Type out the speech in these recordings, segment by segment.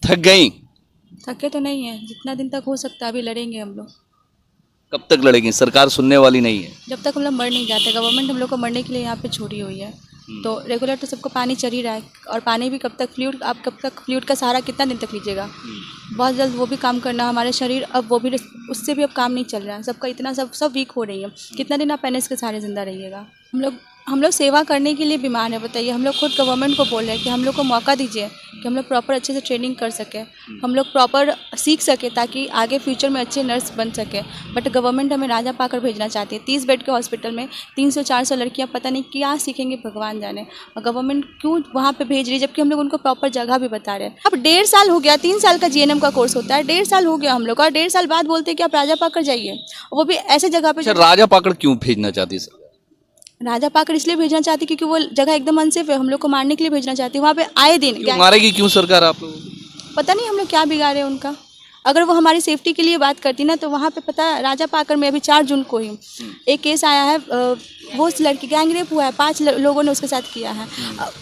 थक गई? थके तो नहीं है, जितना दिन तक हो सकता है अभी लड़ेंगे हम लोग। कब तक लड़ेंगे? सरकार सुनने वाली नहीं है। जब तक हम लोग मर नहीं जाते, गवर्नमेंट हम लोग को मरने के लिए यहाँ पे छोड़ी हुई है। तो रेगुलर तो सबको पानी चल ही रहा है, और पानी भी कब तक फ्लूइड, आप कब तक फ्लूइड का सहारा कितना दिन तक लीजिएगा? बहुत जल्द वो भी काम करना, हमारे शरीर अब वो भी उससे भी अब काम नहीं चल रहा है, सबका इतना सब वीक हो रही है। कितना दिन आप पेनिस के सहारे जिंदा रहिएगा? हम लोग सेवा करने के लिए बीमार है, बताइए। हम लोग खुद गवर्नमेंट को बोल रहे हैं कि हम लोग को मौका दीजिए कि हम लोग प्रॉपर अच्छे से ट्रेनिंग कर सकें, हम लोग प्रॉपर सीख सकें, ताकि आगे फ्यूचर में अच्छे नर्स बन सकें। बट गवर्नमेंट हमें राजा पाकर भेजना चाहती है। 30 बेड के हॉस्पिटल में 300-400 लड़कियां पता नहीं क्या सीखेंगे, भगवान जाने। और गवर्नमेंट क्यों वहाँ पे भेज रही है, जबकि हम लोग उनको प्रॉपर जगह भी बता रहे हैं। अब 1.5 साल हो गया, 3 साल का जीएनएम का कोर्स होता है, 1.5 साल हो गया हम लोग, और 1.5 साल बाद बोलते हैं कि आप राजा पाकर जाइए, वो भी ऐसे जगह पे। अच्छा, राजा पाकड़ क्यों भेजना चाहती है सरकार? राजा पाकर इसलिए भेजना चाहती क्योंकि वो जगह एकदम अनसेफ है, हम लोग को मारने के लिए भेजना चाहती है। वहाँ पे आए दिन क्यों मारेगी क्यों सरकार आप लोगों को? पता नहीं हम लोग क्या बिगाड़े उनका। अगर वो हमारी सेफ्टी के लिए बात करती ना, तो वहाँ पे पता है, राजा पाकर में अभी 4 जून को ही एक केस आया है, वो उस लड़की गैंग रेप हुआ है, 5 लोगों ने उसके साथ किया है।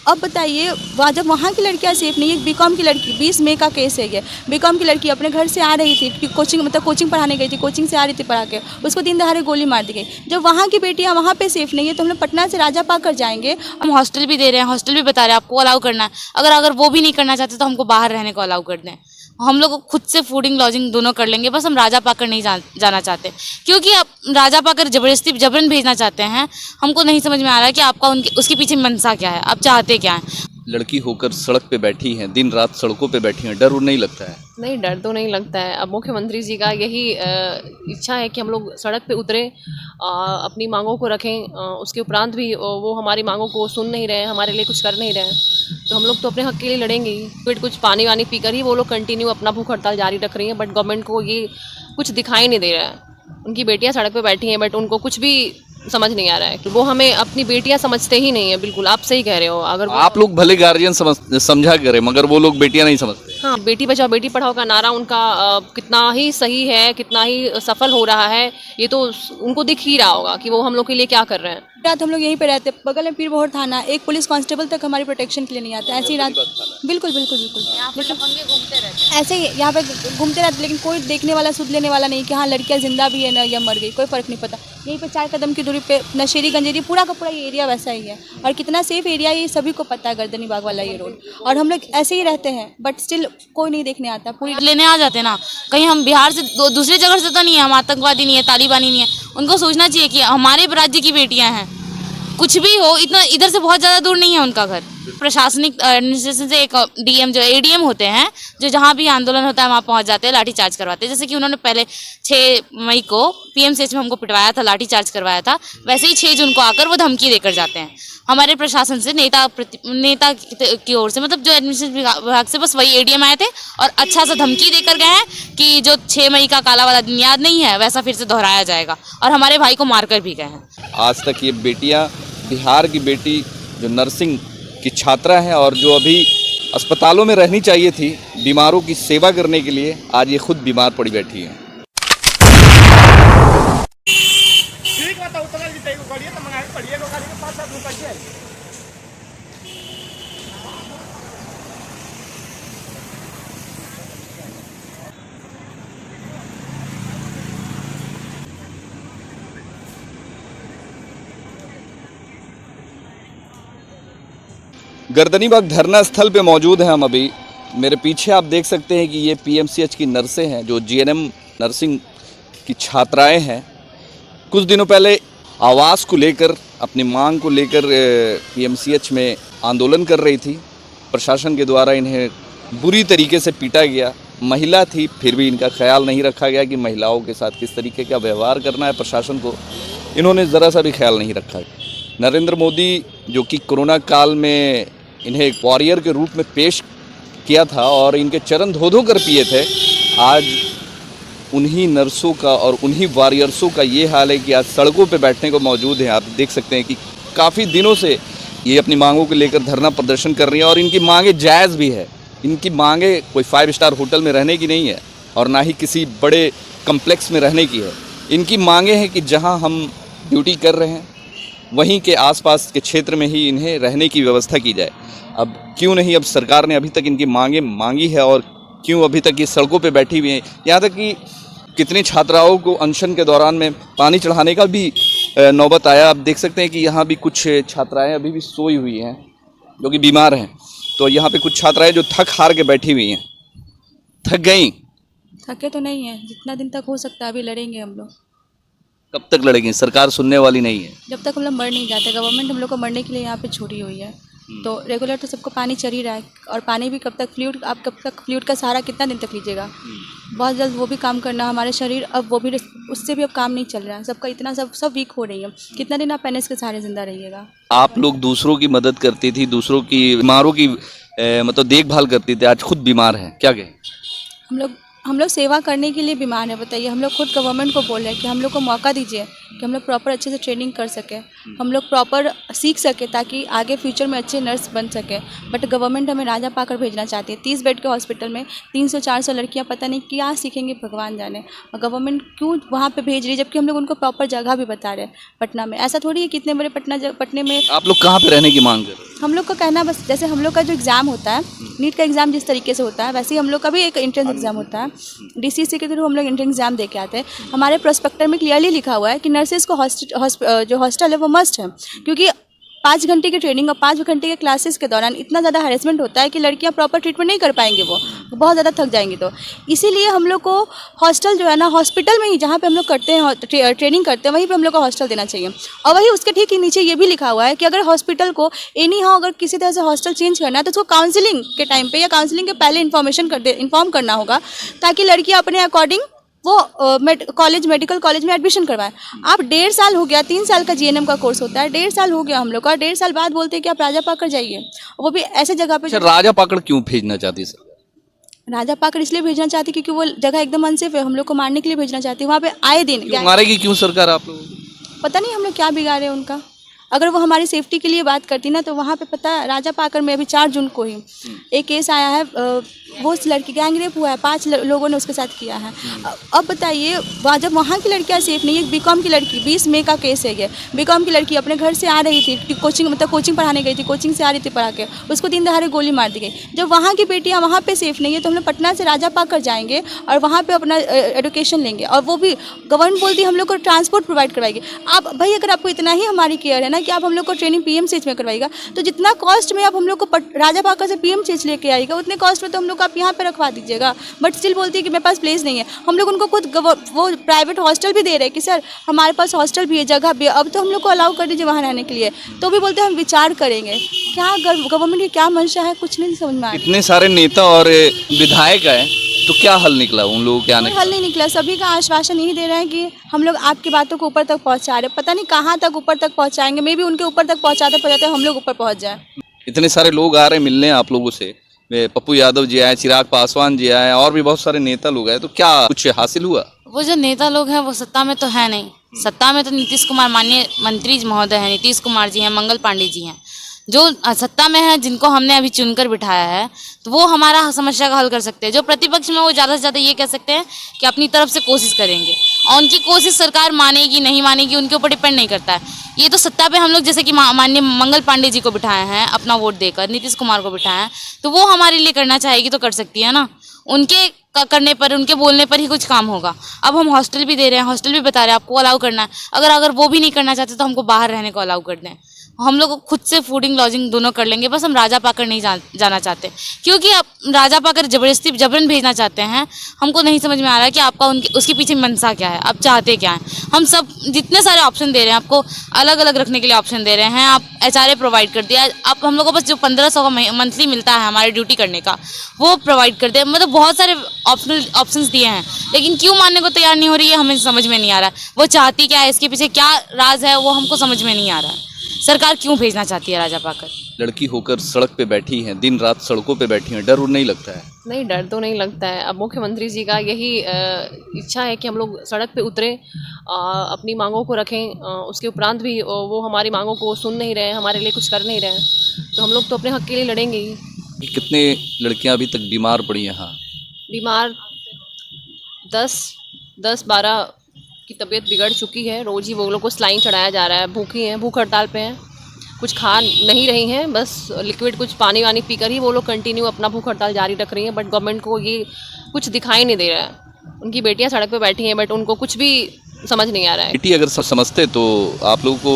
अब बताइए, जब वहाँ की लड़कियाँ सेफ नहीं है, बीकॉम की लड़की, 20 मई का केस है ये। बीकॉम की लड़की अपने घर से आ रही थी, कोचिंग पढ़ाने गई थी, कोचिंग से आ रही थी पढ़ा के, उसको दिन दहाड़े गोली मार दी गई। जब वहाँ की बेटियाँ वहाँ पे सेफ नहीं है, तो हम लोग पटना से राजा पाकर जाएंगे। हम हॉस्टल भी दे रहे हैं, हॉस्टल भी बता रहे हैं आपको अलाउ करना है। अगर वो भी नहीं करना चाहते तो हमको बाहर रहने को अलाउ कर दें। हम लोग खुद से फूडिंग लॉजिंग दोनों कर लेंगे, बस हम राजा पाकर नहीं जाना चाहते, क्योंकि आप राजा पाकर जबरन भेजना चाहते हैं। हमको नहीं समझ में आ रहा है कि आपका उसके पीछे मनसा क्या है, आप चाहते क्या हैं। लड़की होकर सड़क पे बैठी हैं, दिन रात सड़कों पे बैठी हैं, डर उर नहीं लगता है? नहीं, डर तो नहीं लगता है। अब मुख्यमंत्री जी का यही इच्छा है कि हम लोग सड़क पे उतरें, अपनी मांगों को रखें। उसके उपरांत भी वो हमारी मांगों को सुन नहीं रहे हैं, हमारे लिए कुछ कर नहीं रहे हैं, तो हम लोग तो अपने हक के लिए लड़ेंगे ही। फिर कुछ पानी वानी पीकर ही वो लोग कंटिन्यू अपना भूख हड़ताल जारी रख रही हैं, बट गवर्नमेंट को ये कुछ दिखाई नहीं दे रहा है। उनकी बेटियाँ सड़क पर बैठी हैं, बट उनको कुछ भी समझ नहीं आ रहा है कि वो हमें अपनी बेटियां समझते ही नहीं है। बिल्कुल आप सही कह रहे हो। अगर आप लोग भले गार्जियन समझा करें, मगर वो लोग बेटियां नहीं समझते। हाँ, बेटी बचाओ बेटी पढ़ाओ का नारा उनका कितना ही सही है, कितना ही सफल हो रहा है, ये तो उनको दिख ही रहा होगा कि वो हम लोग के लिए क्या कर रहे हैं। रात हम लोग यहीं पे रहते, बगल में पीर बहोर थाना, एक पुलिस कांस्टेबल तक हमारी प्रोटेक्शन के लिए नहीं आता। ऐसी रात बिल्कुल बिल्कुल बिल्कुल ऐसे ही यहाँ पे घूमते रहते, लेकिन कोई देखने वाला, सुध लेने वाला नहीं कि हाँ लड़कियाँ जिंदा भी है ना या मर गई, कोई फर्क नहीं पता। यहीं पे 4 कदम की दूरी पे नशेरी गंजेरी पूरा का पूरा ये एरिया वैसा ही है, और कितना सेफ एरिया है ये सभी को पता है, गर्दनी बाग वाला ये रोड। और हम लोग ऐसे ही रहते हैं, बट स्टिल कोई नहीं देखने आता। पूरी लेने आ जाते ना, कहीं हम बिहार से दूसरे जगह से तो नहीं है, हम आतंकवादी नहीं है, तालिबानी नहीं है। उनको सोचना चाहिए कि हमारे राज्य की बेटियां हैं, कुछ भी हो, इतना इधर से बहुत ज़्यादा दूर नहीं है उनका घर। प्रशासनिक एडमिनिस्ट्रेशन से एक डीएम जो एडीएम होते हैं, जो जहाँ भी आंदोलन होता है वहाँ पहुँच जाते हैं, लाठीचार्ज करवाते हैं। जैसे कि उन्होंने पहले 6 मई को पीएमसीएच में हमको पिटवाया था, लाठीचार्ज करवाया था, वैसे ही 6 जून को आकर वो धमकी देकर जाते हैं हमारे प्रशासन से, नेता की ओर से, मतलब जो एडमिनिस्ट्रेशन विभाग से, बस वही एडीएम आए थे और अच्छा सा धमकी देकर गए हैं कि जो 6 मई का काला वाला दिन याद नहीं है, वैसा फिर से दोहराया जाएगा, और हमारे भाई को मारकर भी गए हैं। आज तक ये बेटियां, बिहार की बेटी जो नर्सिंग की छात्रा है और जो अभी अस्पतालों में रहनी चाहिए थी बीमारों की सेवा करने के लिए, आज ये खुद बीमार पड़ी बैठी है। गर्दनीबाग धरना स्थल पे मौजूद हैं हम अभी। मेरे पीछे आप देख सकते हैं कि ये पीएमसीएच की नर्सें हैं, जो जीएनएम नर्सिंग की छात्राएं हैं। कुछ दिनों पहले आवास को लेकर, अपनी मांग को लेकर पीएमसीएच में आंदोलन कर रही थी। प्रशासन के द्वारा इन्हें बुरी तरीके से पीटा गया। महिला थी, फिर भी इनका ख्याल नहीं रखा गया कि महिलाओं के साथ किस तरीके का व्यवहार करना है। प्रशासन को इन्होंने ज़रा सा भी ख्याल नहीं रखा। नरेंद्र मोदी जो कि कोरोना काल में इन्हें एक वॉरियर के रूप में पेश किया था और इनके चरण धो धो कर पिए थे, आज उन्हीं नर्सों का और उन्हीं वॉरियर्सों का ये हाल है कि आज सड़कों पे बैठने को मौजूद हैं। आप देख सकते हैं कि काफ़ी दिनों से ये अपनी मांगों को लेकर धरना प्रदर्शन कर रही हैं, और इनकी मांगे जायज़ भी है। इनकी मांगे कोई 5 स्टार होटल में रहने की नहीं है, और ना ही किसी बड़े कम्प्लेक्स में रहने की है। इनकी मांगे हैं कि जहाँ हम ड्यूटी कर रहे हैं वहीं के आसपास के क्षेत्र में ही इन्हें रहने की व्यवस्था की जाए। अब क्यों नहीं, अब सरकार ने अभी तक इनकी मांगी है, और क्यों अभी तक ये सड़कों पे बैठी हुई हैं। यहाँ तक कि कितनी छात्राओं को अनशन के दौरान में पानी चढ़ाने का भी नौबत आया। आप देख सकते हैं कि यहाँ भी कुछ छात्राएं अभी भी सोई हुई हैं जो कि बीमार हैं। तो यहाँ पे कुछ छात्राएं जो थक हार के बैठी हुई हैं, थक गई। थके तो नहीं है, जितना दिन तक हो सकता है अभी लड़ेंगे हम लोग। कब तक लड़ेंगे? सरकार सुनने वाली नहीं है। जब तक हम लोग मर नहीं जाते, गवर्नमेंट हम लोग को मरने के लिए यहाँ पे छोड़ी हुई है। तो रेगुलर तो सबको पानी चल ही रहा है, और पानी भी कब तक फ्लूइड का सहारा कितना दिन तक लीजिएगा। बहुत जल्द वो भी काम करना, हमारे शरीर अब वो भी उससे भी अब काम नहीं चल रहा है। सबका इतना सब वीक हो रही है। कितना दिन आप एनएस के सहारे जिंदा रहिएगा। आप लोग दूसरों की मदद करती थी, दूसरों की बीमारों की मतलब देखभाल करती थी, आज खुद बीमार हैं, क्या कहें? हम लोग सेवा करने के लिए बीमार है। बताइए, हम लोग खुद गवर्नमेंट को बोल रहे हैं कि हम लोग को मौका दीजिए कि हम लोग प्रॉपर अच्छे से ट्रेनिंग कर सकें, हम लोग प्रॉपर सीख सकें ताकि आगे फ्यूचर में अच्छे नर्स बन सकें। बट गवर्नमेंट हमें राजा पाकर भेजना चाहती है। 30 बेड के हॉस्पिटल में 300-400 लड़कियां पता नहीं क्या सीखेंगी, भगवान जाने। और गवर्नमेंट क्यों वहाँ पे भेज रही है, जबकि हम लोग उनको प्रॉपर जगह भी बता रहे हैं। पटना में ऐसा थोड़ी है, कितने बड़े पटने में। आप लोग कहाँ पे रहने की मांग कर रहे हैं? हम लोग का कहना बस, जैसे हम लोग का जो एग्ज़ाम होता है, नीट का एग्ज़ाम जिस तरीके से होता है, वैसे ही हम लोग का भी एक एंट्रेंस एग्ज़ाम होता है। डीसीसी के थ्रू हम लोग एंट्रेंस एग्ज़ाम दे के आते हैं। हमारे प्रोस्पेक्टर में क्लियरली लिखा हुआ है कि नर्सेज को जो हॉस्टल है वो मस्ट है, क्योंकि 5 घंटे की ट्रेनिंग और 5 घंटे के क्लासेस के दौरान इतना ज़्यादा हैरेसमेंट होता है कि लड़कियां प्रॉपर ट्रीटमेंट नहीं कर पाएंगी, वो बहुत ज़्यादा थक जाएंगी। तो इसीलिए हम लोग को हॉस्टल जो है ना, हॉस्पिटल में ही जहाँ पे हम लोग करते हैं ट्रेनिंग करते हैं, वहीं पे हम लोग को हॉस्टल देना चाहिए। और वही उसके ठीक ही नीचे ये भी लिखा हुआ है कि अगर हॉस्पिटल को एनी हाउ अगर किसी तरह से हॉस्टल चेंज करना है तो उसको काउंसिलिंग के टाइम पर या काउंसिलिंग के पहले इन्फॉर्म करना होगा, ताकि लड़कियाँ अपने अकॉर्डिंग वो मेडिकल कॉलेज में एडमिशन करवाएं। आप 1.5 साल हो गया, 3 साल का जीएनएम का कोर्स होता है, 1.5 साल हो गया हम लोग का, 1.5 साल बाद बोलते हैं कि आप राजा पाकर जाइए, वो भी ऐसे जगह पे। अच्छा, राजा पाकड़ क्यों भेजना चाहती है सरकार? राजा पाकर इसलिए भेजना चाहती क्योंकि वो जगह एकदम अनसेफ है, हम लोग को मारने के लिए भेजना चाहती है। वहाँ पे आए दिन मारेगी क्यों सरकार आप लोगों को? पता नहीं हम लोग क्या बिगाड़े उनका। अगर वो हमारी सेफ्टी के लिए बात करती ना, तो वहाँ पे पता है, राजा पाकर में अभी 4 जून को ही एक केस आया है, वो उस लड़की गैंग रेप हुआ है, 5 लोगों ने उसके साथ किया है। अब बताइए, जब वहाँ की लड़कियाँ सेफ नहीं है, बीकॉम की लड़की, 20 मई का केस है ये। बीकॉम की लड़की अपने घर से आ रही थी, कोचिंग पढ़ाने गई थी, कोचिंग से आ रही थी पढ़ा के, उसको 3 दहाड़े गोली मार दी गई। जब वहाँ की बेटियाँ वहाँ पे सेफ नहीं है, तो हम लोग पटना से राजा पाकर जाएंगे और वहाँ पे अपना एजुकेशन लेंगे, और वो भी गवर्नमेंट बोलती है हम लोग को ट्रांसपोर्ट प्रोवाइड करवाएगी। आप भाई, अगर आपको इतना ही हमारी केयर है ना कि आप हम लोग को ट्रेनिंग पीएमसीएच में करवाएगा, तो जितना कॉस्ट में आप हम लोग को राजा पाकर से पीएमसीएच लेके आएगा, उतने कॉस्ट में तो हम लोग आप यहाँ पे रखवा दीजिएगा। बट स्टिल बोलती है कि मेरे पास प्लेस नहीं है। हम लोग उनको खुद वो प्राइवेट हॉस्टल भी दे रहे हैं कि सर हमारे पास हॉस्टल भी है, जगह भी है, अब तो हम लोग को अलाउ कर दीजिए वहाँ रहने के लिए, तो भी बोलते हैं हम विचार करेंगे। क्या गवर्नमेंट की क्या मंशा है, कुछ नहीं समझ में आ रहा। इतने सारे नेता और विधायक हैं, तो क्या हल निकला उन लोगों के आने? हल नहीं निकला। सभी का आश्वासन यही दे रहे हैं कि हम लोग आपकी बातों को ऊपर तक पहुँचा रहे, पता नहीं कहाँ तक ऊपर तक पहुँचाएंगे। मे भी उनके ऊपर तक पहुँचाते हम लोग ऊपर पहुँच जाए। इतने सारे लोग आ रहे हैं मिलने आप लोगों से, पप्पू यादव जी आए, चिराग पासवान जी आए, और भी बहुत सारे नेता लोग आए, तो क्या कुछ हासिल हुआ? वो जो नेता लोग हैं वो सत्ता में तो है नहीं। सत्ता में तो नीतीश कुमार, माननीय मंत्री महोदय हैं, नीतीश कुमार जी हैं, मंगल पांडे जी हैं, जो सत्ता में है, जिनको हमने अभी चुनकर बिठाया है, तो वो हमारा समस्या का हल कर सकते हैं। जो प्रतिपक्ष में, वो ज़्यादा से ज़्यादा ये कह सकते हैं कि अपनी तरफ से कोशिश करेंगे, और उनकी कोशिश सरकार मानेगी नहीं मानेगी उनके ऊपर डिपेंड नहीं करता है। ये तो सत्ता पे हम लोग जैसे कि माननीय मंगल पांडे जी को बिठाए हैं, अपना वोट देकर नीतीश कुमार को बिठाए हैं, तो वो हमारे लिए करना चाहेगी तो कर सकती है ना। उनके करने पर, उनके बोलने पर ही कुछ काम होगा। अब हम हॉस्टल भी दे रहे हैं, हॉस्टल भी बता रहे हैं आपको अलाउ करना है, अगर वो भी नहीं करना चाहते तो हमको बाहर रहने को अलाउ कर दें। हम लोग खुद से फूडिंग लॉजिंग दोनों कर लेंगे, बस हम राजा पाकर नहीं जाना चाहते, क्योंकि आप राजा पाकर जबरन भेजना चाहते हैं। हमको नहीं समझ में आ रहा है कि आपका उसके पीछे मंशा क्या है, आप चाहते क्या हैं। हम सब जितने सारे ऑप्शन दे रहे हैं आपको, अलग अलग रखने के लिए ऑप्शन दे रहे हैं, आप HRA प्रोवाइड कर दिया, आप हम लोग को बस जो 1500 का मंथली मिलता है हमारी ड्यूटी करने का, वो प्रोवाइड कर दिया। मतलब बहुत सारे ऑप्शंस दिए हैं, लेकिन क्यों मानने को तैयार नहीं हो रही है, हमें समझ में नहीं आ रहा है। वो चाहती क्या है, इसके पीछे क्या राज है, वो हमको समझ में नहीं आ रहा है। सरकार क्यों भेजना चाहती है राजा पाकर? लड़की होकर सड़क पे बैठी हैं, दिन रात सड़कों पे बैठी हैं, डर नहीं लगता है? नहीं, डर तो नहीं लगता है। अब मुख्यमंत्री जी का यही इच्छा है कि हम लोग सड़क पे उतरे, अपनी मांगों को रखें, उसके उपरांत भी वो हमारी मांगों को सुन नहीं रहे हैं, हमारे लिए कुछ कर नहीं रहे हैं, तो हम लोग तो अपने हक के लिए लड़ेंगे ही। कितने लड़कियां अभी तक बीमार पड़ी हैं? हाँ, बीमार 10-12 की तबीयत बिगड़ चुकी है। रोज़ ही वो लोग को सलाइन चढ़ाया जा रहा है, भूखी हैं, भूख हड़ताल पे हैं। कुछ खा नहीं रही हैं, बस लिक्विड कुछ पानी वानी पीकर ही वो लोग कंटिन्यू अपना भूख हड़ताल जारी रख रही हैं। बट गवर्नमेंट को ये कुछ दिखाई नहीं दे रहा है। उनकी बेटियां सड़क पे बैठी हैं बट उनको कुछ भी समझ नहीं आ रहा है। बेटी अगर समझते तो आप लोगों को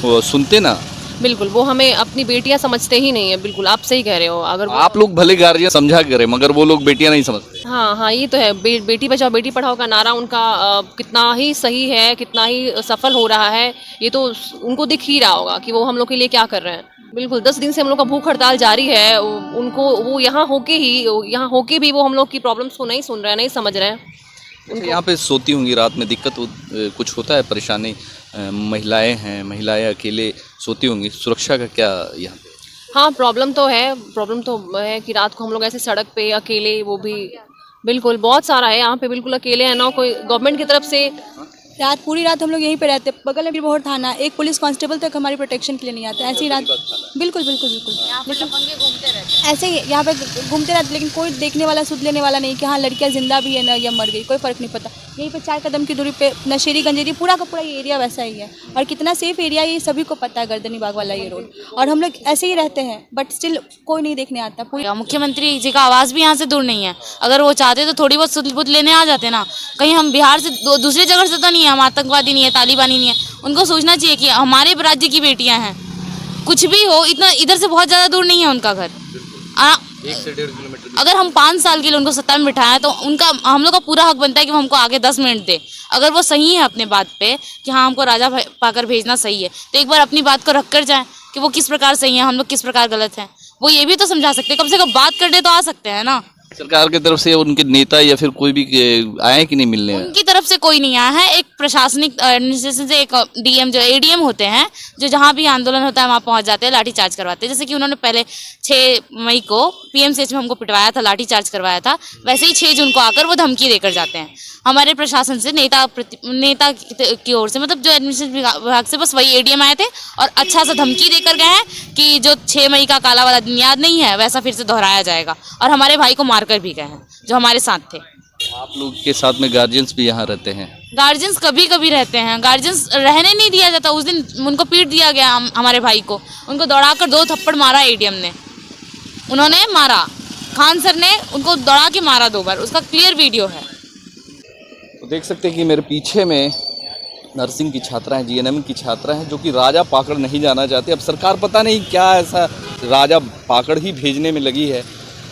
वो सुनते ना। बिल्कुल, वो हमें अपनी बेटियां समझते ही नहीं है। बिल्कुल आप सही कह रहे हो। अगर आप लोग भले गार्जियन समझा करें मगर वो लोग बेटियां नहीं समझते। हाँ हाँ, ये तो है। बेटी बचाओ बेटी पढ़ाओ का नारा उनका कितना ही सही है, कितना ही सफल हो रहा है, ये तो उनको दिख ही रहा होगा कि वो हम लोग के लिए क्या कर रहे हैं। बिल्कुल 10 दिन से हम लोग का भूख हड़ताल जारी है। उनको वो यहाँ होके भी वो हम लोग की प्रॉब्लम्स को नहीं सुन रहे हैं, नहीं समझ रहे हैं। यहाँ पे सोती होंगी रात में, दिक्कत कुछ होता है, परेशानी? महिलाएं अकेले सोती होंगी, सुरक्षा का क्या यहाँ पे? हाँ, प्रॉब्लम तो है कि रात को हम लोग ऐसे सड़क पे अकेले, वो भी बिल्कुल बहुत सारा है यहाँ पे। बिल्कुल अकेले है ना, कोई गवर्नमेंट की तरफ से पूरी रात हम लोग यहीं पे रहते। बगल में भी बहुत थाना, एक पुलिस कांस्टेबल तक हमारी प्रोटेक्शन के लिए नहीं आता। ऐसी रात बिल्कुल लेकिन ऐसे ही यहाँ पे घूमते रहते, लेकिन कोई देखने वाला सुध लेने वाला नहीं कि हाँ लड़कियाँ जिंदा भी है ना या मर गई, कोई फर्क नहीं पड़ता। यहीं पे 4 कदम की दूरी पे नशेरी गंजेरी पूरा का पूरा ये एरिया वैसा ही है। और कितना सेफ एरिया है ये सभी को पता है, गर्दनी बाग वाला ये रोड। और हम लोग ऐसे ही रहते हैं बट स्टिल कोई नहीं देखने आता। मुख्यमंत्री जी का आवाज़ भी यहाँ से दूर नहीं है। अगर वो चाहते तो थोड़ी बहुत सुध बुध लेने आ जाते ना। कहीं हम बिहार से दूसरी जगह से तो नहीं है, हम आतंकवादी नहीं है, तालिबानी नहीं है। उनको सोचना चाहिए कि हमारे राज्य की बेटियां हैं, कुछ भी हो, इतना इधर से बहुत ज़्यादा दूर नहीं है उनका घर। 1 से 1.5 किलोमीटर। अगर हम 5 साल के लिए उनको सत्ता में बिठाएं तो उनका हम लोग का पूरा हक बनता है कि वो हमको आगे 10 मिनट दे। अगर वो सही है अपने बात पे कि हाँ हमको राजा पाकर भेजना सही है, तो एक बार अपनी बात को रख कर जाएं कि वो किस प्रकार सही है, हम लोग किस प्रकार गलत हैं। वो ये भी तो समझा सकते हैं, कम से कम बात करने तो आ सकते हैं ना। सरकार की तरफ से उनके नेता या फिर कोई भी आए कि नहीं मिलने? उनकी तरफ से कोई नहीं आया है। एक प्रशासनिक एडमिनिस्ट्रेशन से एक डीएम जो एडीएम होते हैं, जो जहाँ भी आंदोलन होता है वहाँ पहुँच जाते हैं, लाठी चार्ज करवाते हैं। जैसे कि उन्होंने पहले 6 मई को पीएमसीएच में हमको पिटवाया था, लाठी चार्ज करवाया था, वैसे ही 6 जून को आकर वो धमकी देकर जाते हैं। हमारे प्रशासन से नेता की ओर से, मतलब जो एडमिनिस्ट्रेशन विभाग से, बस वही एडीएम आए थे और अच्छा सा धमकी देकर गए हैं कि जो 6 मई का काला वाला दिन याद नहीं है वैसा फिर से दोहराया जाएगा। और हमारे भाई को मारकर भी गए हैं जो हमारे साथ थे। आप लोग के साथ में गार्जियंस भी यहाँ रहते हैं? गार्जियंस कभी कभी रहते हैं, गार्जियंस रहने नहीं दिया जाता। उस दिन उनको पीट दिया गया, हमारे भाई को उनको दौड़ाकर 2 थप्पड़ मारा एडीएम ने। उन्होंने मारा, खान सर ने उनको दौड़ा के मारा 2 बार, उसका क्लियर वीडियो है। तो देख सकते हैं कि मेरे पीछे में नर्सिंग की छात्रा हैं, जीएनएम की छात्रा हैं, जो कि राजा पाकड़ नहीं जाना चाहती। अब सरकार पता नहीं क्या ऐसा राजा पाकड़ ही भेजने में लगी है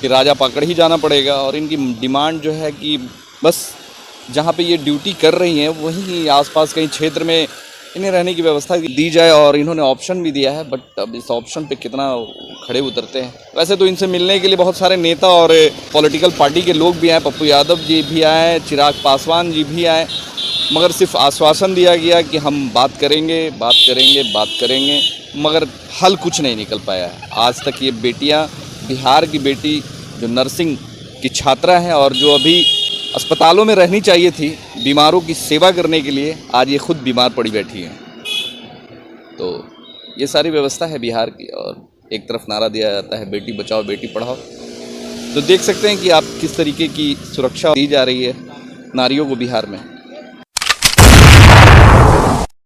कि राजा पाकड़ ही जाना पड़ेगा। और इनकी डिमांड जो है कि बस जहाँ पे ये ड्यूटी कर रही हैं वहीं आसपास कहीं क्षेत्र में इन्हें रहने की व्यवस्था दी जाए। और इन्होंने ऑप्शन भी दिया है, बट अब इस ऑप्शन पे कितना खड़े उतरते हैं। वैसे तो इनसे मिलने के लिए बहुत सारे नेता और पॉलिटिकल पार्टी के लोग भी आए, पप्पू यादव जी भी आए, चिराग पासवान जी भी आए, मगर सिर्फ आश्वासन दिया गया कि हम बात करेंगे, मगर हल कुछ नहीं निकल पाया है। आज तक ये बेटियाँ, बिहार की बेटी जो नर्सिंग की छात्रा हैं और जो अभी अस्पतालों में रहनी चाहिए थी बीमारों की सेवा करने के लिए, आज ये खुद बीमार पड़ी बैठी हैं। तो ये सारी व्यवस्था है बिहार की। और एक तरफ नारा दिया जाता है बेटी बचाओ बेटी पढ़ाओ। तो देख सकते हैं कि आप किस तरीके की सुरक्षा दी जा रही है नारियों को बिहार में।